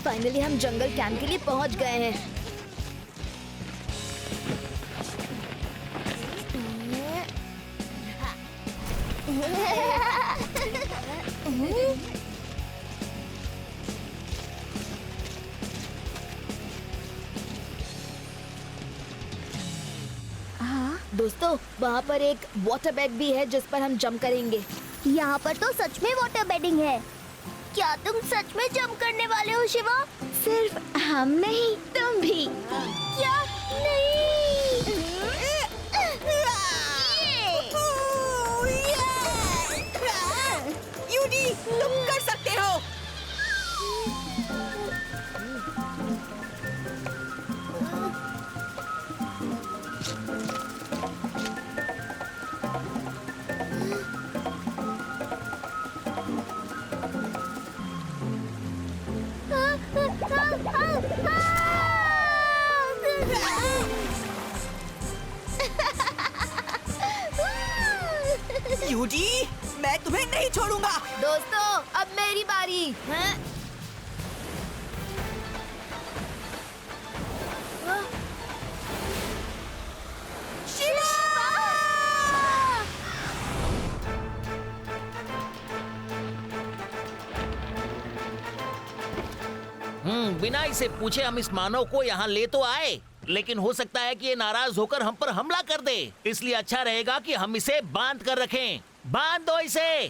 Finally हम जंगल camp के लिए पहुंच गए हैं। दोस्तों, वहाँ पर एक वाटर बेड भी है जिस पर हम जंप करेंगे। यहाँ पर तो सच में वाटर बेडिंग है। क्या तुम सच में जंप करने वाले हो शिवा? सिर्फ हम नहीं, तुम भी। क्या? नहीं। यूडी, तुम कर सकते हो। यूडी, मैं तुम्हें नहीं छोड़ूंगा। दोस्तों, अब मेरी बारी है। बिना इसे पूछे हम इस मानव को यहाँ ले तो आए, लेकिन हो सकता है कि ये नाराज होकर हम पर हमला कर दे। इसलिए अच्छा रहेगा कि हम इसे बांध कर रखें। बांध दो इसे।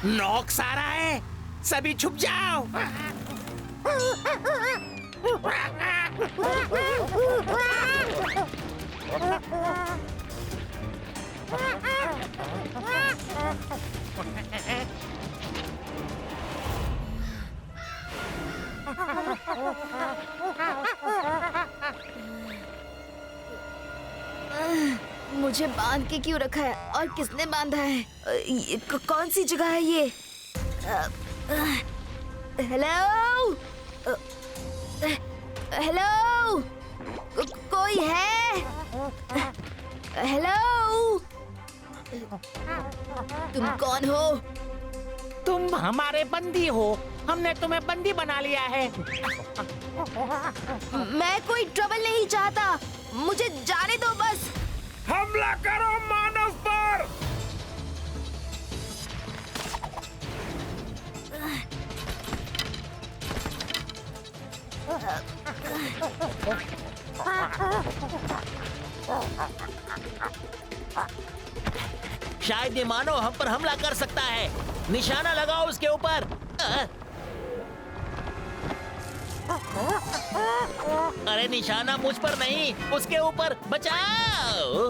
नॉक्स आ रहा है, सभी छुप जाओ। मुझे बांध के क्यों रखा है और किसने बांधा है? कौन सी जगह है ये? हेलो, हेलो, कोई है? हेलो, तुम कौन हो? तुम हमारे बंदी हो, हमने तुम्हें बंदी बना लिया है। मैं कोई ट्रबल नहीं चाहता, मुझे जाने दो बस। हमला करो मानव पर। शायद ये मानव हम पर हमला कर सकता है। निशाना लगाओ उसके ऊपर। अरे निशाना मुझ पर नहीं, उसके ऊपर। बचाओ।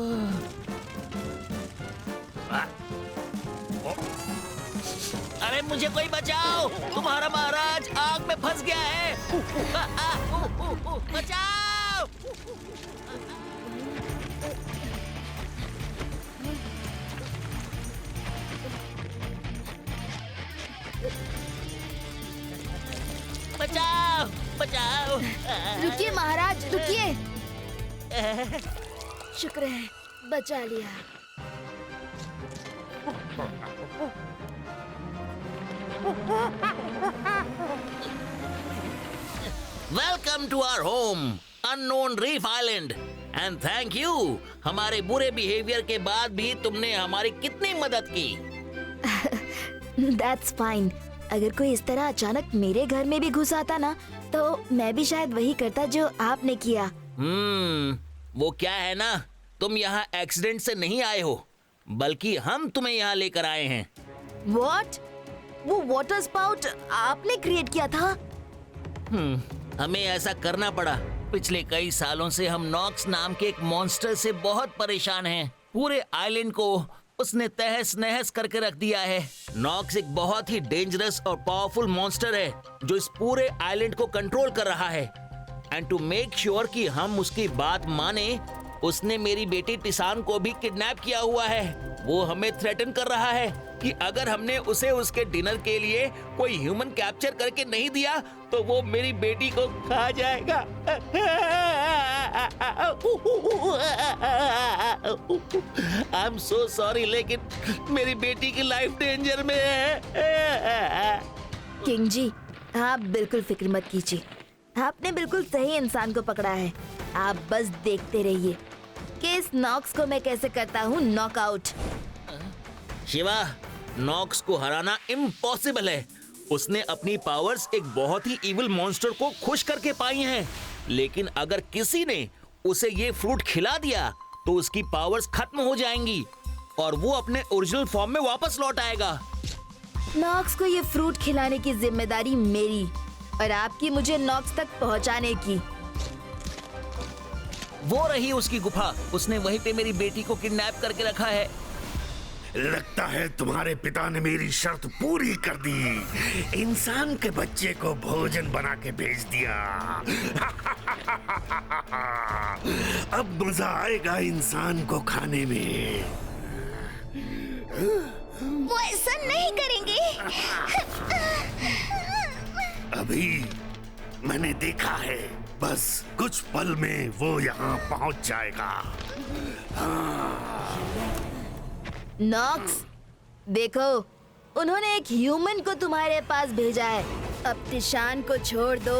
अरे मुझे कोई बचाओ, तुम्हारा महाराज आग में फंस गया है। बचाओ। बचाओ, बचाओ। रुकिए महाराज, रुकिए। शुक्र है, बचा लिया। Welcome to our home, unknown reef island, and thank you. हमारे बुरे बिहेवियर के बाद भी तुमने हमारी कितनी मदद की। That's fine. अगर कोई इस तरह अचानक मेरे घर में भी घुस आता ना, तो मैं भी शायद वही करता जो आपने किया। वो क्या है ना, तुम यहाँ एक्सीडेंट से नहीं आए हो, बल्कि हम तुम्हें यहाँ लेकर आए हैं। What? वो वाटर स्पाउट आपने क्रिएट किया था? हमें ऐसा करना पड़ा। पिछले कई सालों से हम नॉक्स नाम के एक मॉन्स्टर से बहुत परेशान हैं। पूरे आइलैंड को उसने तहस नहस करके रख दिया है। नॉक्स एक बहुत ही डेंजरस और पावरफुल मॉन्स्टर है जो इस पूरे आइलैंड को कंट्रोल कर रहा है। एंड टू मेक श्योर कि हम उसकी बात माने, उसने मेरी बेटी टिसान को भी किडनैप किया हुआ है। वो हमें थ्रेटन कर रहा है कि अगर हमने उसे उसके डिनर के लिए कोई ह्यूमन कैप्चर करके नहीं दिया तो वो मेरी बेटी को खा जाएगा। आई एम सो सॉरी, लेकिन मेरी बेटी की लाइफ डेंजर में है। किंग जी, आप बिल्कुल फिक्र मत कीजिए। आपने बिल्कुल सही इंसान को पकड़ा है। आप बस देखते रहिए कि इस नॉक्स को मैं कैसे करता हूँ नॉकआउट। शिवा, नॉक्स को हराना इम्पॉसिबल है। उसने अपनी पावर्स एक बहुत ही इविल मॉन्स्टर को खुश करके पाई हैं। लेकिन अगर किसी ने उसे ये फ्रूट खिला दिया तो उसकी पावर्स खत्म हो जाएंगी और वो अपने ओरिजिनल फॉर्म में वापस लौट आएगा। नॉक्स को ये फ्रूट खिलाने की जिम्मेदारी मेरी और आपकी मुझे नॉक्स तक पहुंचाने की। वो रही उसकी गुफा। उसने वहीं पे मेरी बेटी को किडनैप करके रखा है। लगता है तुम्हारे पिता ने मेरी शर्त पूरी कर दी। इंसान के बच्चे को भोजन बना के भेज दिया। अब मजा आएगा इंसान को खाने में। वो ऐसा नहीं करेंगे। अभी मैंने देखा है, बस कुछ पल में वो यहाँ पहुंच जाएगा। नॉक्स, देखो, उन्होंने एक ह्यूमन को तुम्हारे पास भेजा है। अब टिशान को छोड़ दो।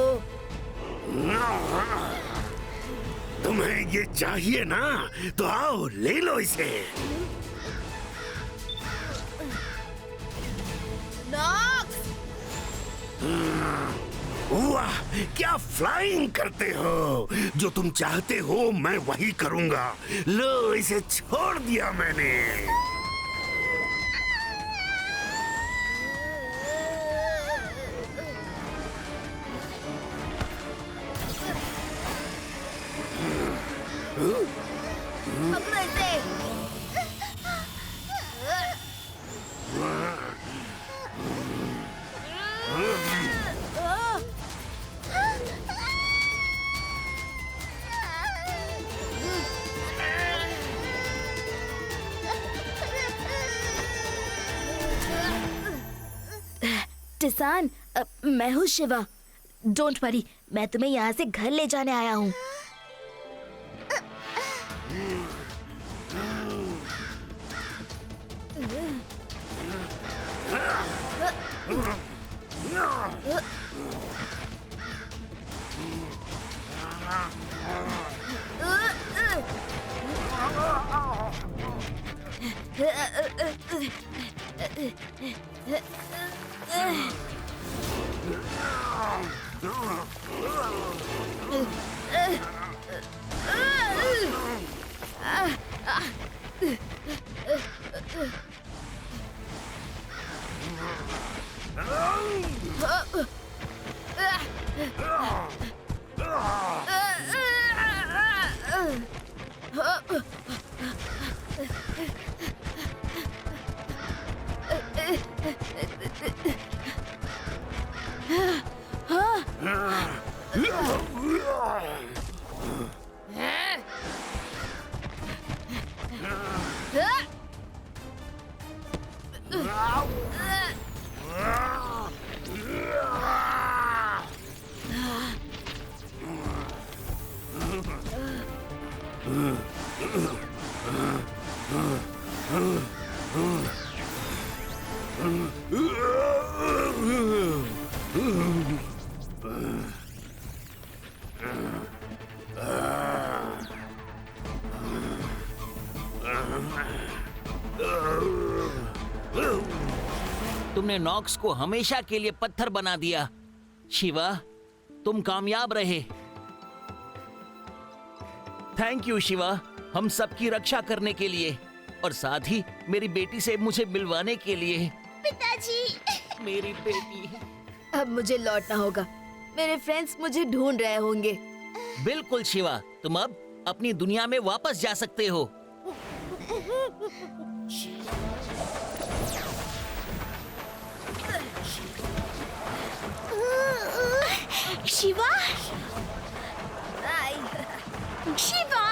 तुम्हें ये चाहिए ना, तो आओ ले लो इसे। नॉक्स! वाह, क्या फ्लाइंग करते हो। जो तुम चाहते हो मैं वही करूंगा। लो, इसे छोड़ दिया मैंने। पकड़ो इसे। टिसान, मैं हूँ शिवा। डोंट वरी, मैं तुम्हें यहाँ से घर ले जाने आया हूँ। तुमने नॉक्स को हमेशा के लिए पत्थर बना दिया। शिवा, तुम कामयाब रहे। थैंक यू शिवा, हम सबकी रक्षा करने के लिए और साथ ही मेरी बेटी से मुझे मिलवाने के लिए। पिताजी। मेरी बेटी। अब मुझे लौटना होगा। मेरे फ्रेंड्स मुझे ढूंढ रहे होंगे। बिल्कुल शिवा, तुम अब अपनी दुनिया में वापस जा सकते हो। शिवा, शिवा।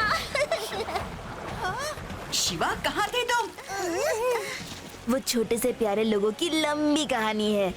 शिवा कहाँ थे तुम? वो छोटे से प्यारे लोगों की लंबी कहानी है।